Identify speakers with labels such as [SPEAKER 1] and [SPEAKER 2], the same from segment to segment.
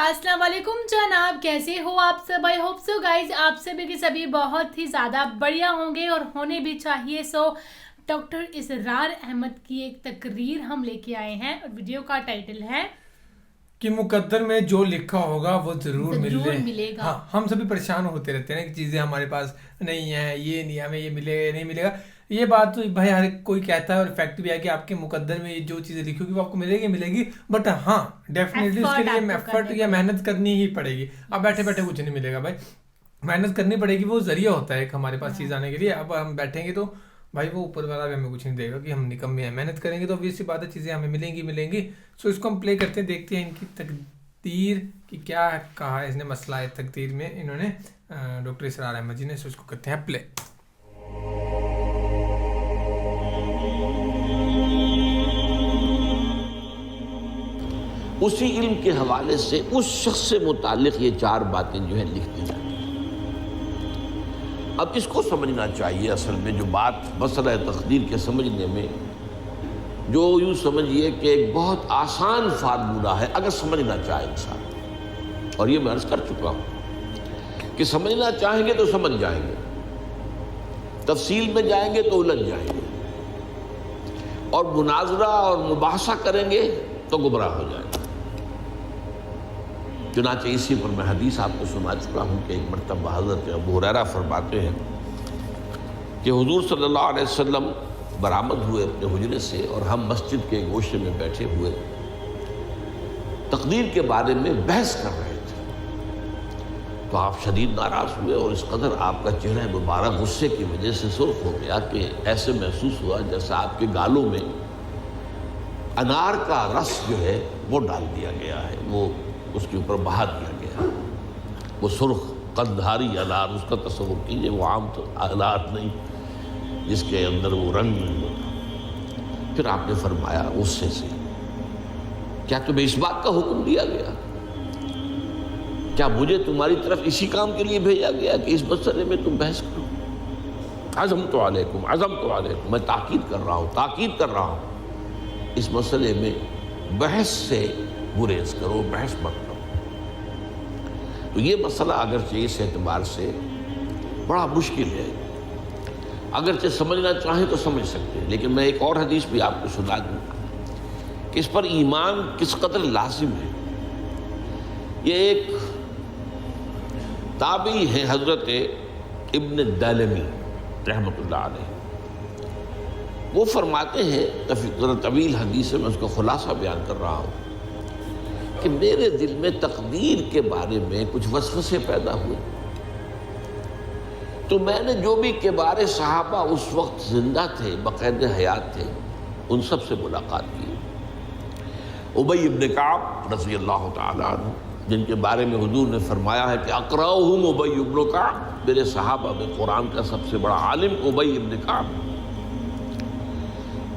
[SPEAKER 1] السلام علیکم جناب، کیسے ہو آپ سب؟ آئی ہوپ سو گائز آپ سبھی کے سبھی بہت ہی زیادہ بڑھیا ہوں گے اور ہونے بھی چاہیے. سو ڈاکٹر اسرار احمد کی ایک تقریر ہم لے کے آئے ہیں اور ویڈیو کا ٹائٹل ہے
[SPEAKER 2] کہ مقدر میں جو لکھا ہوگا وہ ضرور
[SPEAKER 1] ملے گا.
[SPEAKER 2] ہاں، ہم سبھی پریشان ہوتے رہتے ہیں کہ چیزیں ہمارے پاس نہیں ہیں، یہ نہیں، ہمیں یہ ملے گا نہیں ملے گا. یہ بات تو بھائی ہر کوئی کہتا ہے اور فیکٹ بھی ہے کہ آپ کے مقدر میں جو چیزیں لکھی ہوگی وہ آپ کو ملے گی. بٹ ہاں ڈیفینیٹلی اس کے لیے ایفرٹ یا محنت کرنی ہی پڑے گی. اب بیٹھے بیٹھے کچھ نہیں ملے گا بھائی، محنت کرنی پڑے گی. وہ ذریعہ ہوتا ہے ایک ہمارے پاس چیز آنے کے لیے. اب ہم بیٹھیں گے تو بھائی وہ اوپر والا بھی ہمیں کچھ نہیں دے گا کہ ہم نکمے ہیں. محنت کریں گے تو obvious سی بات ہے چیزیں ہمیں ملیں گی. سو اس کو ہم پلے کرتے ہیں، دیکھتے ہیں ان کی تقدیر کی کیا کہا ہے اس نے. مسئلہ ہے تقدیر میں انہوں نے ڈاکٹر اسرار احمد جی نے. سو اس کو کرتے ہیں پلے.
[SPEAKER 3] اسی علم کے حوالے سے اس شخص سے متعلق یہ 4 باتیں جو ہیں لکھ دی جاتی ہیں. اب اس کو سمجھنا چاہیے. اصل میں جو بات مسئلہ تقدیر کے سمجھنے میں جو یوں سمجھیے کہ ایک بہت آسان فارمولہ ہے اگر سمجھنا چاہے انسان، اور یہ میں عرض کر چکا ہوں کہ سمجھنا چاہیں گے تو سمجھ جائیں گے، تفصیل میں جائیں گے تو الجھ جائیں گے، اور مناظرہ اور مباحثہ کریں گے تو گمراہ ہو جائیں گے. چنانچہ اسی پر میں حدیث آپ کو سنا چکا ہوں کہ ایک مرتبہ حضرت ابو ہریرہ فرماتے ہیں کہ حضور صلی اللہ علیہ وسلم برآمد ہوئے اپنے حجرے سے اور ہم مسجد کے گوشے میں بیٹھے ہوئے تقدیر کے بارے میں بحث کر رہے تھے. تو آپ شدید ناراض ہوئے اور اس قدر آپ کا چہرہ مبارک غصے کی وجہ سے سرخ ہو گیا کہ ایسے محسوس ہوا جیسا آپ کے گالوں میں انار کا رس جو ہے وہ ڈال دیا گیا ہے، وہ اس کے اوپر بہا دیا گیا. وہ سرخ قندھاری انار، اس کا تصور کیجئے، وہ عام انار نہیں جس کے اندر وہ رنگ نہیں ہوتا. پھر آپ نے فرمایا غصے سے، کیا تمہیں اس بات کا حکم دیا گیا؟ کیا مجھے تمہاری طرف اسی کام کے لیے بھیجا گیا کہ اس مسئلے میں تم بحث کرو؟ عزمت علیکم، میں تاکید کر رہا ہوں اس مسئلے میں بحث سے گریز کرو، بحث مت کرو. تو یہ مسئلہ اگرچہ اس اعتبار سے بڑا مشکل ہے، اگرچہ سمجھنا چاہیں تو سمجھ سکتے ہیں، لیکن میں ایک اور حدیث بھی آپ کو سنا دوں کہ اس پر ایمان کس قدر لازم ہے. یہ ایک تابعی ہے حضرت ابن دالمی رحمۃ اللہ علیہ. وہ فرماتے ہیں، طویل حدیث ہے، میں اس کا خلاصہ بیان کر رہا ہوں، کہ میرے دل میں تقدیر کے بارے میں کچھ وسوسے پیدا ہوئے تو میں نے جو بھی کبار صحابہ اس وقت زندہ تھے، بقید حیات تھے، ان سب سے ملاقات کی. ابی ابن کعب رضی اللہ تعالیٰ عنہ، جن کے بارے میں حضور نے فرمایا ہے کہ اقرأہم ابی ابن کعب، میرے صحابہ میں قرآن کا سب سے بڑا عالم ابی ابن کعب.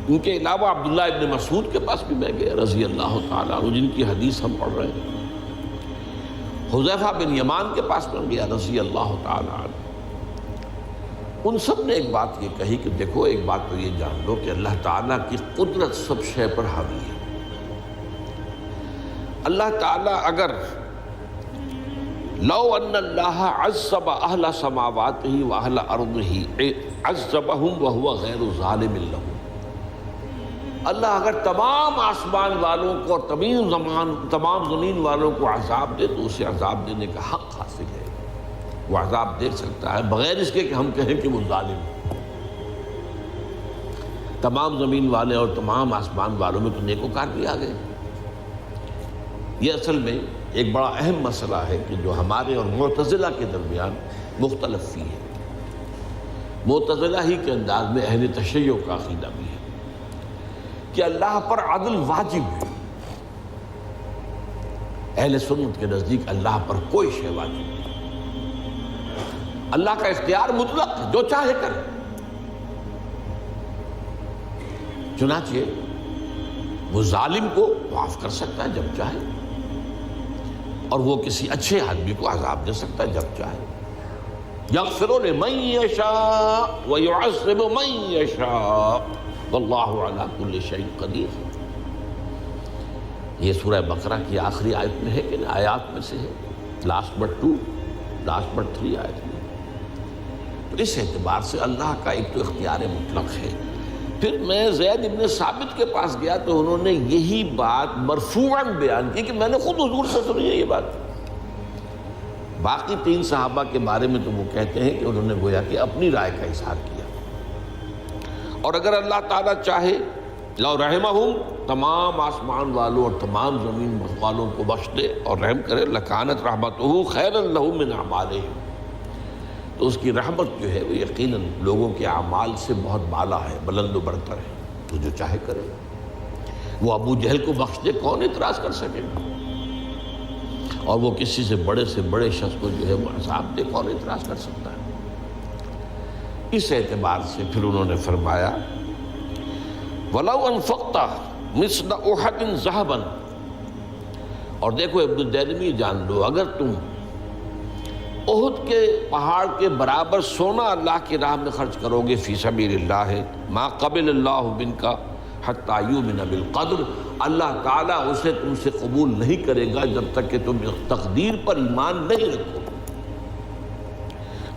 [SPEAKER 3] ان کے علاوہ عبداللہ ابن مسعود کے پاس بھی میں گیا رضی اللہ تعالیٰ عنہ، جن کی حدیث ہم پڑھ رہے ہیں. حذیفہ بن یمان کے پاس میں گیا رضی اللہ تعالیٰ عنہ. ان سب نے ایک بات یہ کہی کہ دیکھو، ایک بات تو یہ جان لو کہ اللہ تعالیٰ کی قدرت سب شے پر حاوی ہے. اللہ تعالیٰ اگر لو ان اللہ عذب اہل سماواتہ و اہل ارضہ عذبہم وہو غیر ظالم لہم، اللہ اگر تمام آسمان والوں کو اور تمام زمین والوں کو عذاب دے تو اسے عذاب دینے کا حق حاصل ہے. وہ عذاب دے سکتا ہے بغیر اس کے کہ ہم کہیں کہ وہ ظالم ہے. تمام زمین والے اور تمام آسمان والوں میں تو نیکوکار بھی آ گئے. یہ اصل میں ایک بڑا اہم مسئلہ ہے کہ جو ہمارے اور معتزلہ کے درمیان مختلف فی ہے. معتزلہ ہی کے انداز میں اہل تشیع کا عقیدہ بھی ہے کہ اللہ پر عدل واجب ہے. اہل سنت کے نزدیک اللہ پر کوئی شے واجب نہیں. اللہ کا اختیار مطلق ہے، جو چاہے کرے. چنانچہ وہ ظالم کو معاف کر سکتا ہے جب چاہے، اور وہ کسی اچھے آدمی کو عذاب دے سکتا ہے جب چاہے. یغفر لمن یشاء ویعذب من یشاء واللہ علی کل شیء قدیر. یہ سورہ بقرہ کی آخری آیت میں ہے کہ نہیں؟ آیات میں سے ہے، لاسٹ بٹ 2، لاسٹ بٹ 3 آیت میں۔ تو اس اعتبار سے اللہ کا ایک تو اختیار مطلق ہے۔ پھر میں زید ابن ثابت کے پاس گیا تو انہوں نے یہی بات مرفوعاً بیان کی کہ میں نے خود حضور سے سنی ہے یہ بات۔ باقی 3 صحابہ کے بارے میں تو وہ کہتے ہیں کہ انہوں نے گویا کہ اپنی رائے کا اظہار کیا، اور اگر اللہ تعالیٰ چاہے لو رحمہم، تمام آسمان والوں اور تمام زمین والوں کو بخش دے اور رحم کرے، لکانت رحمتہ خیرا لہم من اعمالہم، تو اس کی رحمت جو ہے وہ یقیناً لوگوں کے اعمال سے بہت بالا ہے، بلند و برتر ہے، تو جو چاہے کرے۔ وہ ابو جہل کو بخش دے، کون اعتراض کر سکے گا؟ اور وہ کسی سے بڑے شخص کو جو ہے وہ عذاب دے، کون اعتراض کر سکتا ہے؟ اس اعتبار سے پھر انہوں نے فرمایا وَلَوْ أَنفَقْتَ مِثْلَ أُحَدٍ ذَهَبًا، اور دیکھو ابن الدیلمی جان لو، اگر تم احد کے پہاڑ کے برابر سونا اللہ کی راہ میں خرچ کرو گے، فی سبیل اللہ، ما قبل اللہ منک حتی یؤمن بالقدر، اللہ تعالیٰ اسے تم سے قبول نہیں کرے گا جب تک کہ تم تقدیر پر ایمان نہیں رکھو۔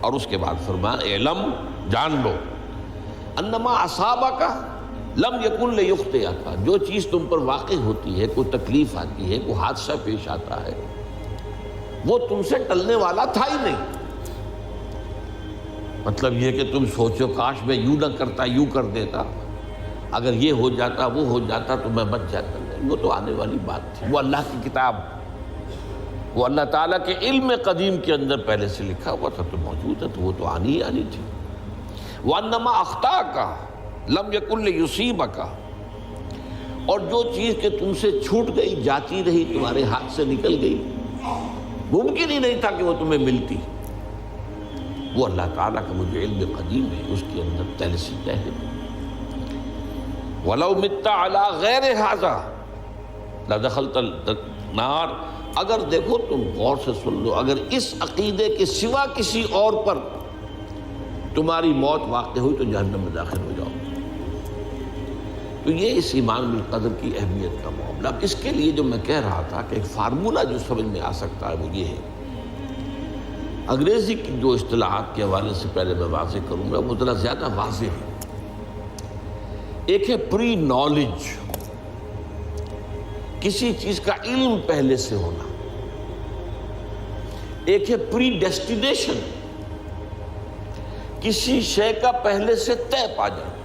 [SPEAKER 3] اور اس کے بعد فرمایا اعلم، جان لو، انما اصابک لم یکن لیخطئک، جو چیز تم پر واقع ہوتی ہے، کوئی تکلیف آتی ہے، کوئی حادثہ پیش آتا ہے، وہ تم سے ٹلنے والا تھا ہی نہیں۔ مطلب یہ کہ تم سوچو کاش میں یوں نہ کرتا، یوں کر دیتا، اگر یہ ہو جاتا، وہ ہو جاتا تو میں بچ جاتا، نہیں، وہ تو آنے والی بات تھی، وہ اللہ کی کتاب، وہ اللہ تعالیٰ کے علم قدیم کے اندر پہلے سے لکھا ہوا تھا، تو موجود ہے، تو وہ تو آنی ہی آنی تھی۔ وَأَنَّمَا أَخْطَأَكَ لَمْ يَكُنْ لِيُصِيبَكَ، اور جو چیز کہ تم سے چھوٹ گئی، جاتی رہی، تمہارے ہاتھ سے نکل گئی، ممکن ہی نہیں تھا کہ وہ تمہیں ملتی، وہ اللہ تعالیٰ کا مجھے علم قدیم ہے، اس کے اندر پہلے سے طے ہے۔ وَلَوْ مِتَّ عَلَىٰ غَيْرِ هَٰذَا لَدَخَلْتَ النَّارَ، اگر دیکھو تم غور سے سن لو، اگر اس عقیدے کے سوا کسی اور پر تمہاری موت واقع ہوئی تو جہنم میں داخل ہو جاؤ۔ تو یہ اس ایمان بالقدر کی اہمیت کا معاملہ۔ اب اس کے لیے جو میں کہہ رہا تھا کہ ایک فارمولہ جو سمجھ میں آ سکتا ہے وہ یہ ہے، انگریزی کی جو اصطلاحات کے حوالے سے پہلے میں واضح کروں گا، وہ ذرا زیادہ واضح ہے۔ ایک ہے پری نالج، کسی چیز کا علم پہلے سے ہونا، ایک ہے پری ڈیسٹینیشن، کسی شے کا پہلے سے طے پا جانا۔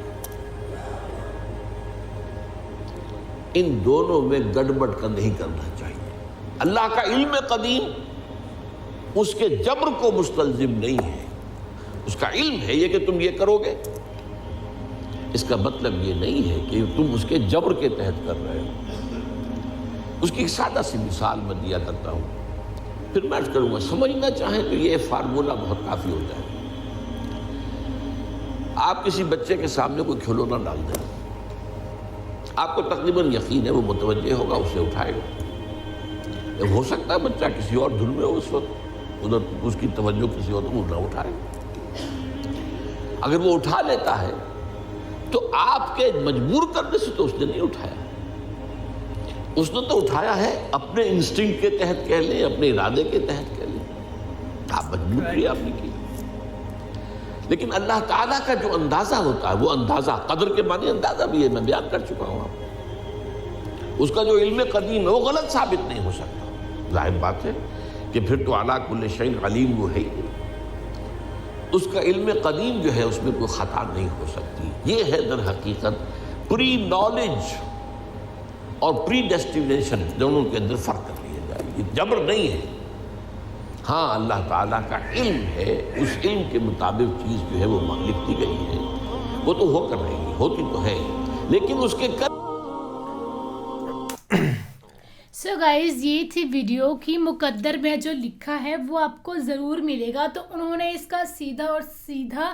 [SPEAKER 3] ان دونوں میں گڑبڑ کا نہیں کرنا چاہیے۔ اللہ کا علم قدیم اس کے جبر کو مستلزم نہیں ہے، اس کا علم ہے یہ کہ تم یہ کرو گے، اس کا مطلب یہ نہیں ہے کہ تم اس کے جبر کے تحت کر رہے ہو۔ اس کی ایک سادہ سی مثال میں دیا کرتا ہوں، پھر میں عرض کروں گا، سمجھنا چاہیں تو یہ فارمولہ بہت کافی ہوتا ہے۔ آپ کسی بچے کے سامنے کوئی کھلونا ڈال دیں، آپ کو تقریباً یقین ہے وہ متوجہ ہوگا، اسے اٹھائے گا۔ ہو سکتا ہے بچہ کسی اور دھن میں ہو اس وقت، ادھر اس کی توجہ کسی اور کو نہ اٹھائے۔ اگر وہ اٹھا لیتا ہے تو آپ کے مجبور کرنے سے تو اس نے نہیں اٹھایا، اس نے تو اٹھایا ہے اپنے انسٹنکٹ کے تحت کہہ لیں، اپنے ارادے کے تحت کہہ لیں، آپ مجبور کیا آپ نے کی۔ لیکن اللہ تعالیٰ کا جو اندازہ ہوتا ہے، وہ اندازہ قدر کے معنی اندازہ بھی ہے، میں بیان کر چکا ہوں آپ کو۔ اس کا جو علم قدیم ہے وہ غلط ثابت نہیں ہو سکتا۔ ظاہر بات ہے کہ پھر تو اعلیٰ کل شیء علیم وہ ہے ہی، اس کا علم قدیم جو ہے اس میں کوئی خطا نہیں ہو سکتی۔ یہ ہے در حقیقت پری نالج اور پری ڈیسٹینیشن، دونوں کے اندر فرق کر لیا جائے، یہ جبر نہیں ہے۔ ہاں اللہ تعالیٰ کا علم ہے، اس علم کے مطابق چیز جو ہے وہ لکھتی گئی ہے، وہ تو ہو کر رہی ہے، ہوتی تو ہے، لیکن اس کے
[SPEAKER 1] سو گائز یہ تھی ویڈیو کی مقدر میں جو لکھا ہے وہ آپ کو ضرور ملے گا۔ تو انہوں نے اس کا سیدھا اور سیدھا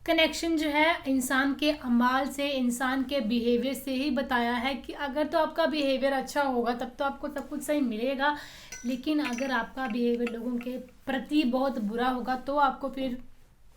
[SPEAKER 1] کنیکشن جو ہے انسان کے اعمال سے، انسان کے بیہیویئر سے ہی بتایا ہے کہ اگر تو آپ کا بیہیویئر اچھا ہوگا تب تو آپ کو سب کچھ صحیح ملے گا، لیکن اگر آپ کا بیہیویئر لوگوں کے پرتی بہت برا ہوگا تو آپ کو پھر